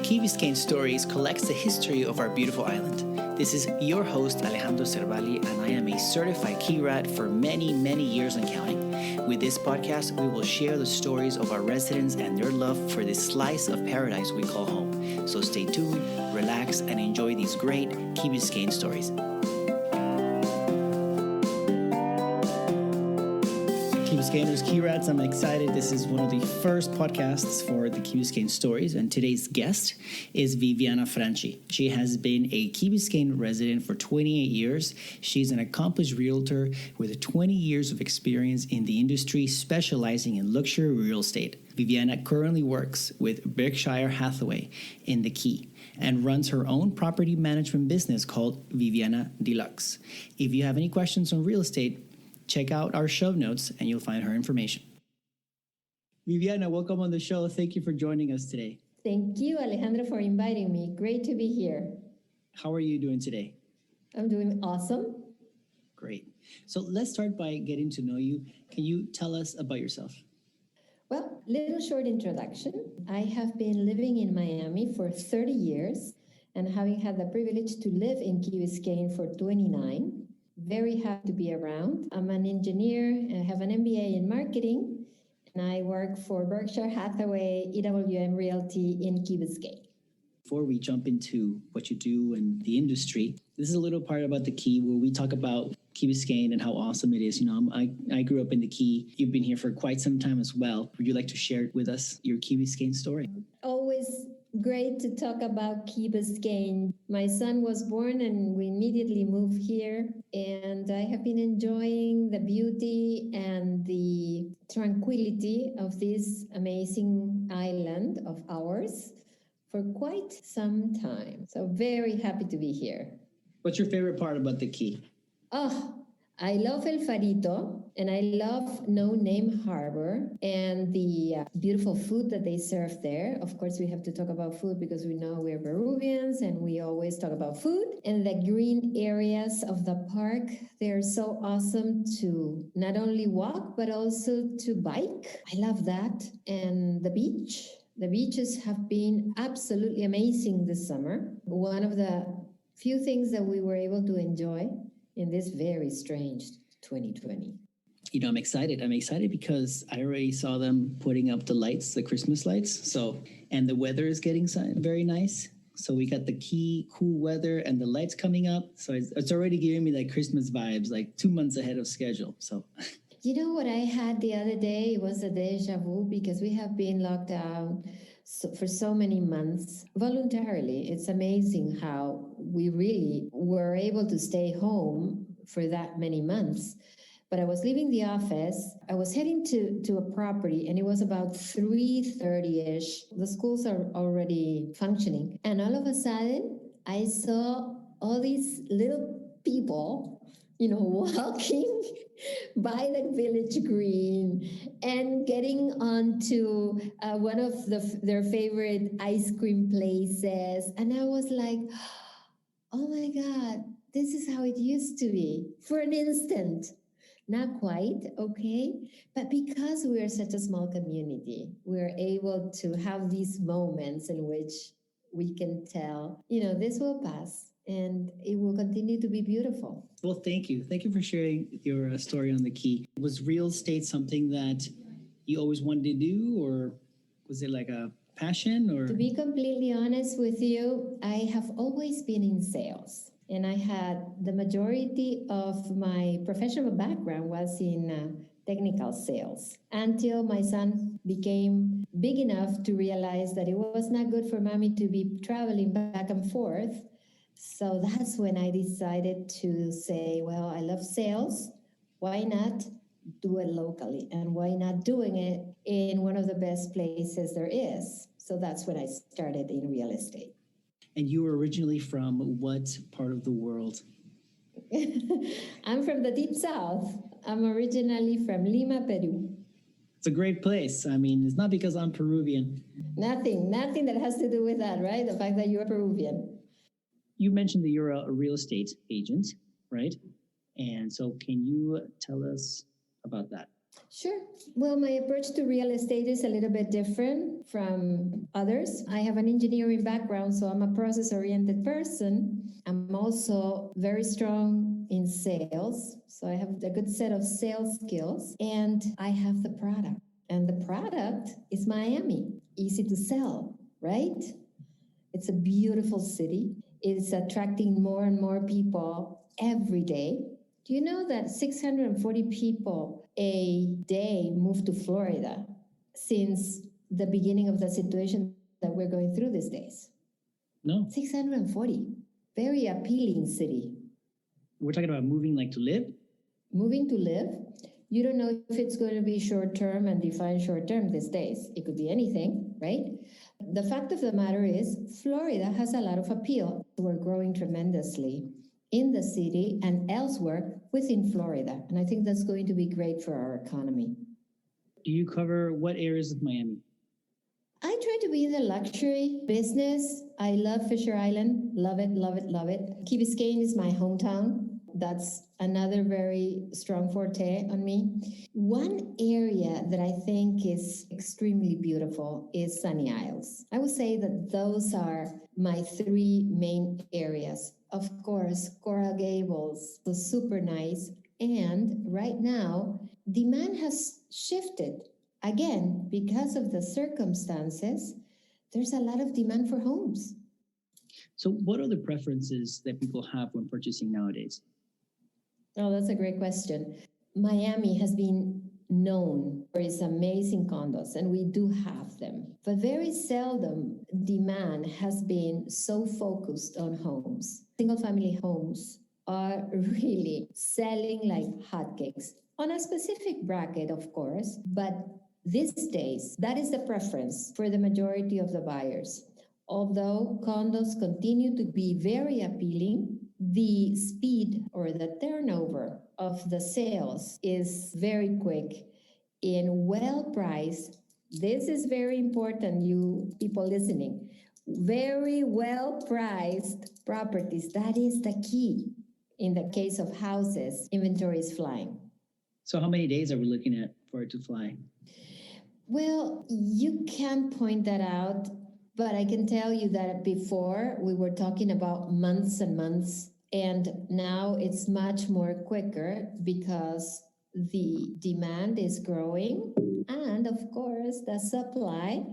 Key Biscayne Stories collects the history of our beautiful island. This is your host, Alejandro Cervali, and I am a certified Key Rat for many, many years and counting. With this podcast, we will share the stories of our residents and their love for this slice of paradise we call home. So stay tuned, relax, and enjoy these great Key Biscayne stories. Key Biscayneers, Key Rats, I'm excited. This is one of the first podcasts for the Key Biscayne Stories, and today's guest is Vivianna Franchy. She has been a Key Biscayne resident for 28 years. She's an accomplished realtor with 20 years of experience in the industry, specializing in luxury real estate. Vivianna currently works with Berkshire Hathaway in the Key and runs her own property management business called Viviana Deluxe. If you have any questions on real estate, check out our show notes and you'll find her information. Vivianna, welcome on the show. Thank you for joining us today. Thank you, Alejandro, for inviting me. Great to be here. How are you doing today? I'm doing awesome. Great. So let's start by getting to know you. Can you tell us about yourself? Well, little short introduction. I have been living in Miami for 30 years and having had the privilege to live in Key Biscayne for 29. Very happy to be around. I'm an engineer, I have an MBA in marketing, and I work for Berkshire Hathaway EWM Realty in Key Biscayne. Before we jump into what you do and the industry, this is a little part about the Key where we talk about Key Biscayne and how awesome it is. You know, I grew up in the Key. You've been here for quite some time as well. Would you like to share with us your Key Biscayne story? Always great to talk about Key Biscayne. My son was born and we immediately moved here, and I have been enjoying the beauty and the tranquility of this amazing island of ours for quite some time. So very happy to be here. What's your favorite part about the Key? Oh, I love El Farito, and I love No Name Harbor and the beautiful food that they serve there. Of course, we have to talk about food because we know we're Peruvians and we always talk about food. And the green areas of the park, they're so awesome to not only walk, but also to bike. I love that. And the beach. The beaches have been absolutely amazing this summer. One of the few things that we were able to enjoy in this very strange 2020. You know, I'm excited. I'm excited because I already saw them putting up the lights, the Christmas lights. So, and the weather is getting very nice. So we got the Key cool weather and the lights coming up. So it's already giving me like Christmas vibes, like 2 months ahead of schedule. So, you know what I had the other day? It was a deja vu because we have been locked down for so many months voluntarily. It's amazing how we really were able to stay home for that many months. But I was leaving the office. I was heading to a property, and it was about 3:30-ish. The schools are already functioning. And all of a sudden, I saw all these little people, walking by the village green and getting onto one of their favorite ice cream places. And I was like, oh my God, this is how it used to be for an instant. Not quite, okay? But because we are such a small community, we're able to have these moments in which we can tell, this will pass and it will continue to be beautiful. well, thank you. Thank you for sharing your story on the Key. Was real estate something that you always wanted to do, or was it like a passion? Or To be completely honest with you, I have always been in sales. And I had the majority of my professional background was in technical sales until my son became big enough to realize that it was not good for mommy to be traveling back and forth. So that's when I decided to say, well, I love sales. Why not do it locally? And why not doing it in one of the best places there is? So that's when I started in real estate. And you were originally from what part of the world? I'm from the deep south. I'm originally from Lima, Peru. It's a great place. I mean, it's not because I'm Peruvian. Nothing that has to do with that, right? The fact that you're Peruvian. You mentioned that you're a real estate agent, right? And so can you tell us about that? Sure. Well, my approach to real estate is a little bit different from others. I have an engineering background, so I'm a process oriented person. I'm also very strong in sales. So I have a good set of sales skills, and I have the product. And the product is Miami. Easy to sell, right? It's a beautiful city. It's attracting more and more people every day. Do you know that 640 people a day move to Florida since the beginning of the situation that we're going through these days? No. 640. Very appealing city. We're talking about moving like to live? Moving to live. You don't know if it's going to be short term, and define short term these days. It could be anything, right? The fact of the matter is, Florida has a lot of appeal. We're growing tremendously in the city and elsewhere within Florida. And I think that's going to be great for our economy. Do you cover what areas of Miami? I try to be in the luxury business. I love Fisher Island. Love it, love it, love it. Key Biscayne is my hometown. That's another very strong forte on me. One area that I think is extremely beautiful is Sunny Isles. I would say that those are my three main areas. Of course, Coral Gables, so super nice. And right now, demand has shifted. Again, because of the circumstances, there's a lot of demand for homes. So what are the preferences that people have when purchasing nowadays? Oh, that's a great question. Miami has been known for its amazing condos, and we do have them. But very seldom demand has been so focused on homes. Single family homes are really selling like hotcakes on a specific bracket, of course, but these days, that is the preference for the majority of the buyers. Although condos continue to be very appealing, the speed or the turnover of the sales is very quick in well-priced. This is very important, you people listening. Very well-priced properties. That is the key. In the case of houses, inventory is flying. So how many days are we looking at for it to fly? Well, you can't point that out, but I can tell you that before we were talking about months and months, and now it's much more quicker because the demand is growing, and of course the supply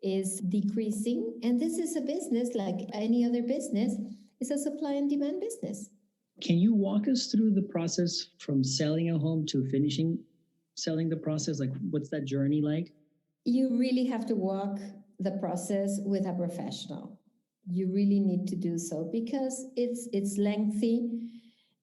is decreasing. And this is a business like any other business. It's a supply and demand business. Can you walk us through the process from selling a home to finishing selling the process? Like, what's that journey like? You really have to walk the process with a professional. You really need to do so because it's lengthy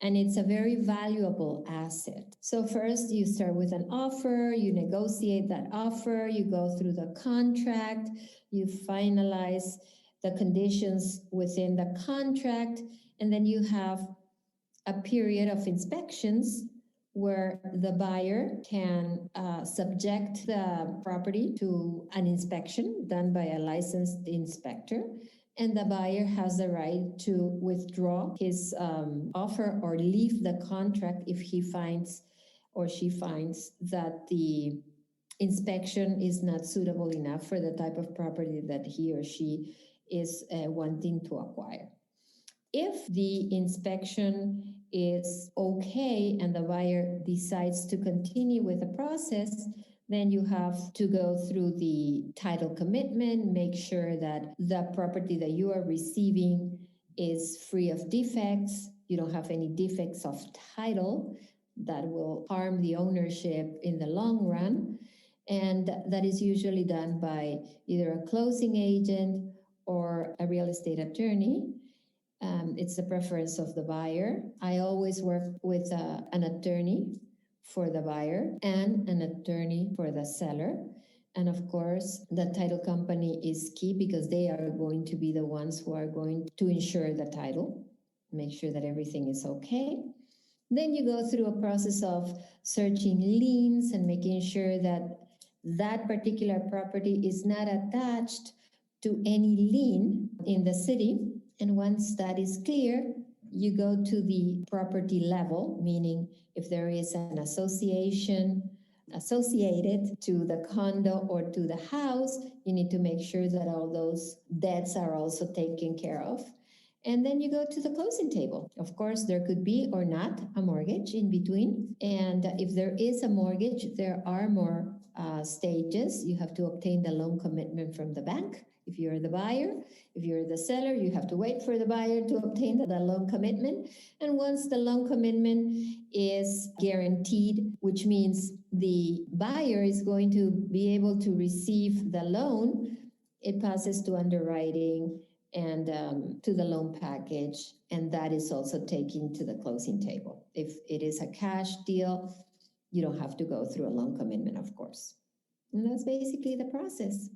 and it's a very valuable asset. So first you start with an offer, you negotiate that offer, you go through the contract, you finalize the conditions within the contract, and then you have a period of inspections where the buyer can subject the property to an inspection done by a licensed inspector, and the buyer has the right to withdraw his offer or leave the contract if he finds or she finds that the inspection is not suitable enough for the type of property that he or she is wanting to acquire. If the inspection is okay and the buyer decides to continue with the process, then you have to go through the title commitment, make sure that the property that you are receiving is free of defects. You don't have any defects of title that will harm the ownership in the long run. And that is usually done by either a closing agent or a real estate attorney. It's the preference of the buyer. I always work with an attorney for the buyer and an attorney for the seller. And of course, the title company is key because they are going to be the ones who are going to insure the title, make sure that everything is okay. Then you go through a process of searching liens and making sure that that particular property is not attached to any lien in the city. And once that is clear, you go to the property level, meaning if there is an association associated to the condo or to the house. You need to make sure that all those debts are also taken care of. And then you go to the closing table. Of course, there could be or not a mortgage in between. And if there is a mortgage, there are more stages. You have to obtain the loan commitment from the bank. If you're the buyer, if you're the seller, you have to wait for the buyer to obtain the loan commitment. And once the loan commitment is guaranteed, which means the buyer is going to be able to receive the loan, it passes to underwriting and to the loan package, and that is also taken to the closing table. If it is a cash deal, you don't have to go through a loan commitment, of course. And that's basically the process.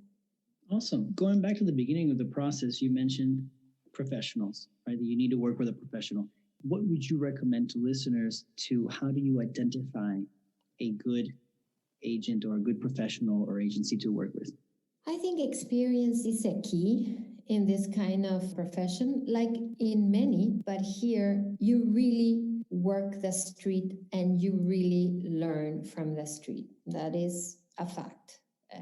Awesome. Going back to the beginning of the process, you mentioned professionals, right? That you need to work with a professional. What would you recommend to listeners to how do you identify a good agent or a good professional or agency to work with? I think experience is a key in this kind of profession, like in many, but here you really work the street and you really learn from the street. That is a fact.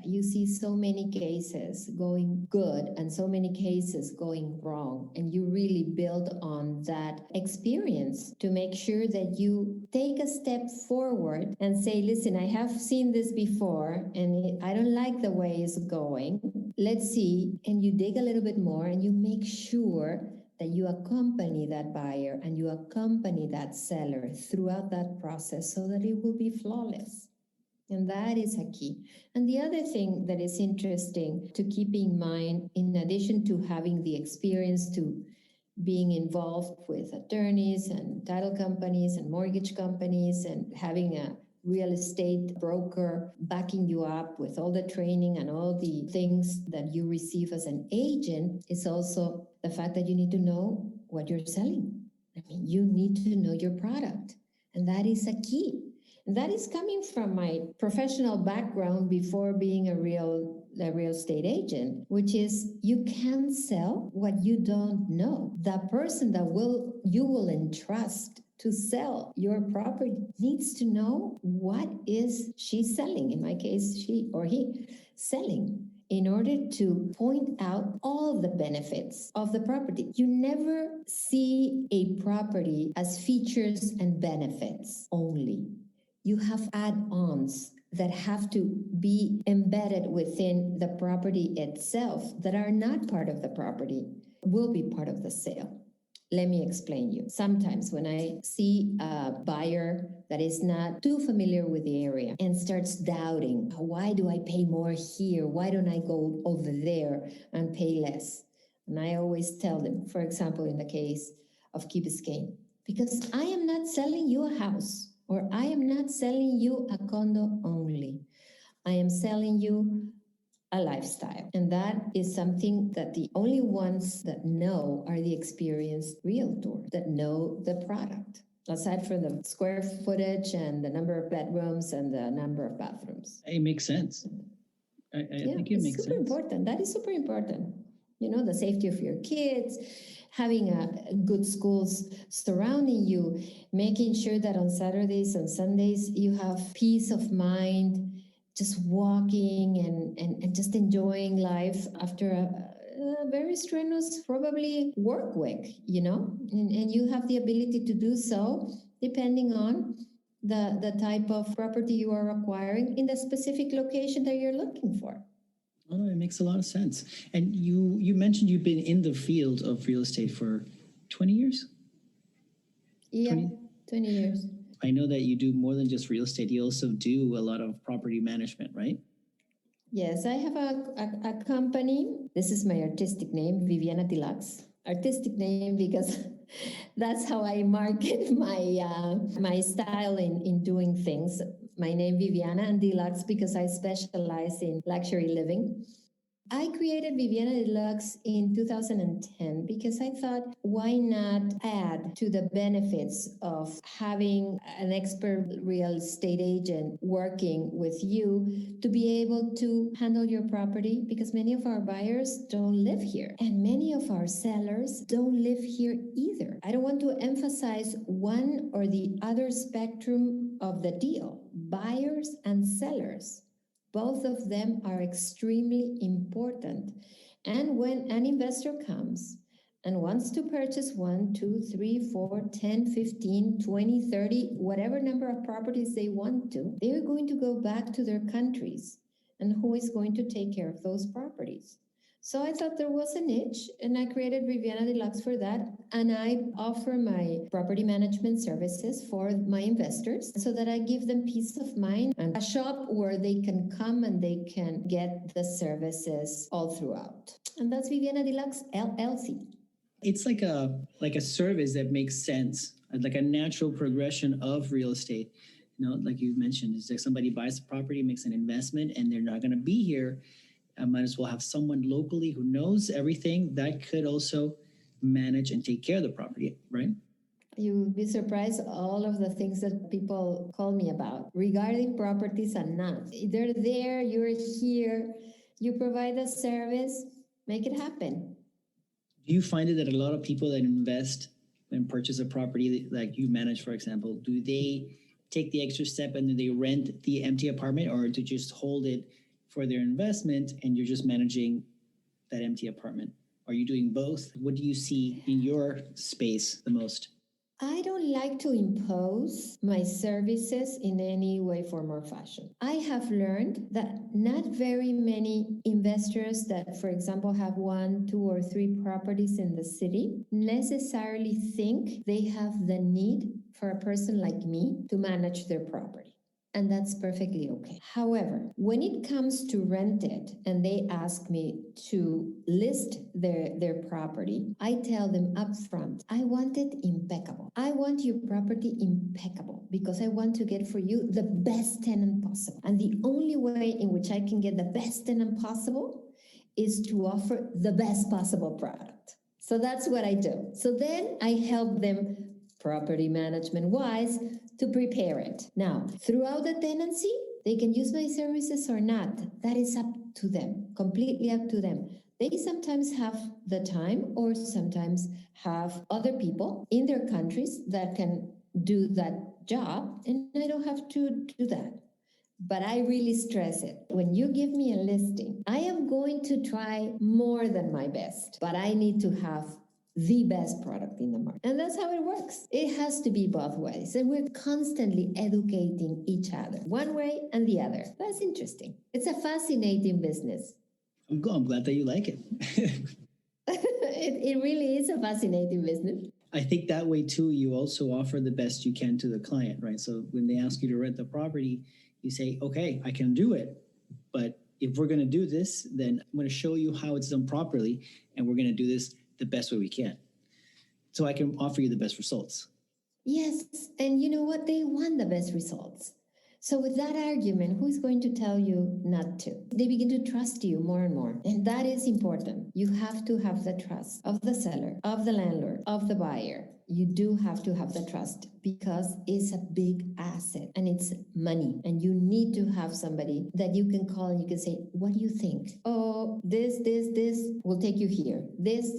You see so many cases going good and so many cases going wrong, and you really build on that experience to make sure that you take a step forward and say, listen, I have seen this before and I don't like the way it's going. Let's see. And you dig a little bit more and you make sure that you accompany that buyer and you accompany that seller throughout that process so that it will be flawless. And that is a key. And the other thing that is interesting to keep in mind, in addition to having the experience to being involved with attorneys and title companies and mortgage companies and having a real estate broker backing you up with all the training and all the things that you receive as an agent, is also the fact that you need to know what you're selling. I mean, you need to know your product. And that is a key. That is coming from my professional background before being a real estate agent, which is you can't sell what you don't know. The person that you will entrust to sell your property needs to know what is she selling. In my case, she or he selling, in order to point out all the benefits of the property. You never see a property as features and benefits only. You have add-ons that have to be embedded within the property itself that are not part of the property, will be part of the sale. Let me explain you. Sometimes when I see a buyer that is not too familiar with the area and starts doubting, why do I pay more here? Why don't I go over there and pay less? And I always tell them, for example, in the case of Key Biscayne, because I am not selling you a house, or I am not selling you a condo only. I am selling you a lifestyle. And that is something that the only ones that know are the experienced realtor that know the product, aside from the square footage and the number of bedrooms and the number of bathrooms. It makes sense. I think it makes sense. It's super important. That is super important. You know, the safety of your kids, having a good schools surrounding you, making sure that on Saturdays and Sundays you have peace of mind, just walking and just enjoying life after a very strenuous, probably work week, you know, and you have the ability to do so depending on the type of property you are acquiring in the specific location that you're looking for. Oh, it makes a lot of sense. And you mentioned you've been in the field of real estate for 20 years? Yeah, 20 years. I know that you do more than just real estate. You also do a lot of property management, right? Yes, I have a company. This is my artistic name, Viviana Deluxe. Artistic name because that's how I market my style in doing things. My name Viviana Deluxe because I specialize in luxury living. I created Viviana Deluxe in 2010 because I thought, why not add to the benefits of having an expert real estate agent working with you to be able to handle your property, because many of our buyers don't live here and many of our sellers don't live here either. I don't want to emphasize one or the other spectrum of the deal, buyers and sellers. Both of them are extremely important. And when an investor comes and wants to purchase 1, 2, 3, 4, 10, 15, 20, 30, whatever number of properties they want to, they're going to go back to their countries. And who is going to take care of those properties? So I thought there was a niche, and I created Viviana Deluxe for that. And I offer my property management services for my investors so that I give them peace of mind and a shop where they can come and they can get the services all throughout. And that's Viviana Deluxe LLC. It's like a service that makes sense, like a natural progression of real estate. Like you mentioned, is like somebody buys a property, makes an investment, and they're not going to be here. I might as well have someone locally who knows everything that could also manage and take care of the property, right? You would be surprised all of the things that people call me about regarding properties and not. They're there, you're here, you provide a service, make it happen. Do you find it that a lot of people that invest and purchase a property like you manage, for example, do they take the extra step and then they rent the empty apartment, or to just hold it for their investment and you're just managing that empty apartment? Are you doing both? What do you see in your space the most? I don't like to impose my services in any way, form, or fashion. I have learned that not very many investors that, for example, have 1, 2, or 3 properties in the city necessarily think they have the need for a person like me to manage their property. And that's perfectly okay. However, when it comes to rent it and they ask me to list their property, I tell them upfront, I want it impeccable. I want your property impeccable because I want to get for you the best tenant possible. And the only way in which I can get the best tenant possible is to offer the best possible product. So that's what I do. So then I help them property management wise to prepare it. Now, throughout the tenancy, they can use my services or not. That is up to them, completely up to them. They sometimes have the time or sometimes have other people in their countries that can do that job, and I don't have to do that. But I really stress it. When you give me a listing, I am going to try more than my best, but I need to have the best product in the market. And that's how it works. It has to be both ways. And we're constantly educating each other, one way and the other. That's interesting. It's a fascinating business. I'm glad that you like it. It really is a fascinating business. I think that way too, you also offer the best you can to the client, right? So when they ask you to rent the property, you say, okay, I can do it. But if we're going to do this, then I'm going to show you how it's done properly. And we're going to do this the best way we can, so I can offer you the best results. Yes, and you know what? They want the best results. So with that argument, who's going to tell you not to? They begin to trust you more and more. And that is important. You have to have the trust of the seller, of the landlord, of the buyer. You do have to have the trust because it's a big asset and it's money. And you need to have somebody that you can call and you can say, what do you think? Oh, this will take you here. This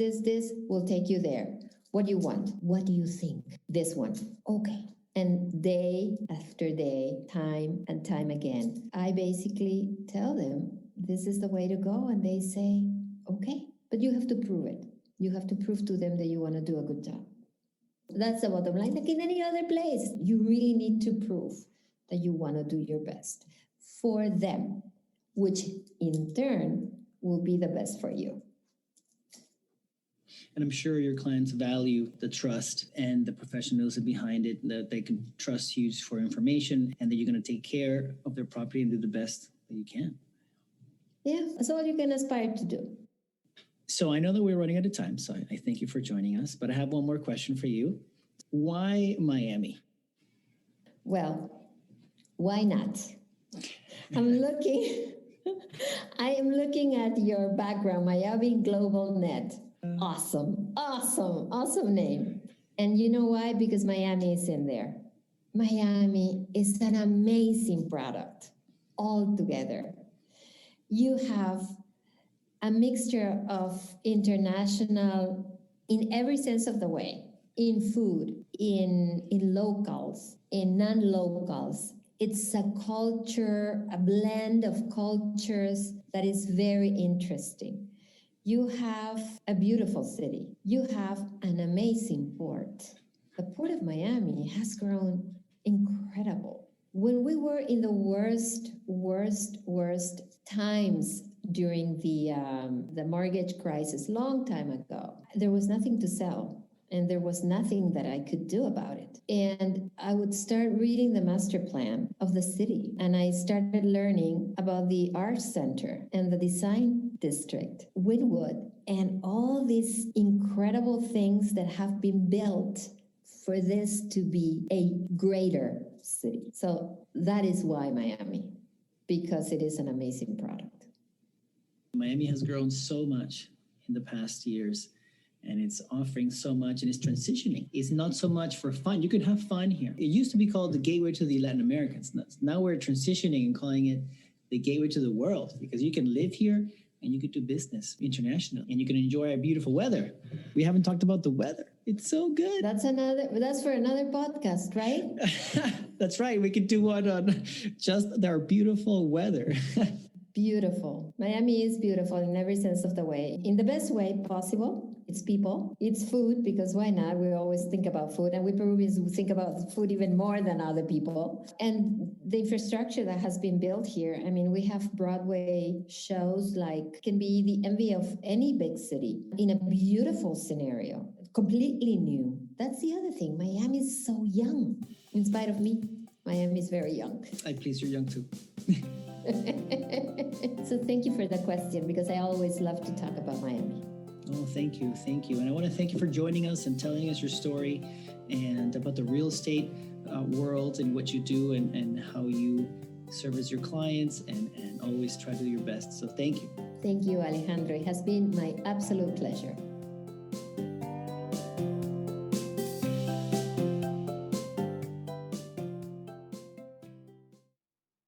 will take you there. What do you want? What do you think? This one. Okay. And day after day, time and time again, I basically tell them, this is the way to go. And they say, okay, but you have to prove it. You have to prove to them that you want to do a good job. That's the bottom line. Like in any other place, you really need to prove that you want to do your best for them, which in turn will be the best for you. And I'm sure your clients value the trust and the professionalism behind it, that they can trust you for information and that you're going to take care of their property and do the best that you can. Yeah, that's all you can aspire to do. So I know that we're running out of time, so I thank you for joining us. But I have one more question for you. Why Miami? Well, why not? I am looking at your background, Miami Global Net. Awesome name. And you know why? Because Miami is in there. Miami is an amazing product altogether. You have a mixture of international in every sense of the way, in food, in locals, in non-locals, It's a culture, a blend of cultures that is very interesting. You have a beautiful city. You have an amazing port. The Port of Miami has grown incredible. When we were in the worst times during the mortgage crisis, long time ago, there was nothing to sell. And there was nothing that I could do about it. And I would start reading the master plan of the city. And I started learning about the art center and the design district, Wynwood, and all these incredible things that have been built for this to be a greater city. So that is why Miami, because it is an amazing product. Miami has grown so much in the past years. And it's offering so much and it's transitioning. It's not so much for fun. You can have fun here. It used to be called the gateway to the Latin Americans. Now we're transitioning and calling it the gateway to the world because you can live here and you can do business international and you can enjoy our beautiful weather. We haven't talked about the weather. It's so good. That's for another podcast, right? That's right. We could do one on just our beautiful weather. Beautiful. Miami is beautiful in every sense of the way, in the best way possible. It's people, it's food, because why not? We always think about food, and we Peruvians think about food even more than other people. And the infrastructure that has been built here, I mean, we have Broadway shows like can be the envy of any big city in a beautiful scenario, completely new. That's the other thing. Miami is so young. In spite of me, Miami is very young. Please, you're young too. So thank you for the question, because I always love to talk about Miami. Oh, thank you. And I want to thank you for joining us and telling us your story and about the real estate world and what you do and how you service your clients and always try to do your best. So thank you. Thank you, Alejandro. It has been my absolute pleasure.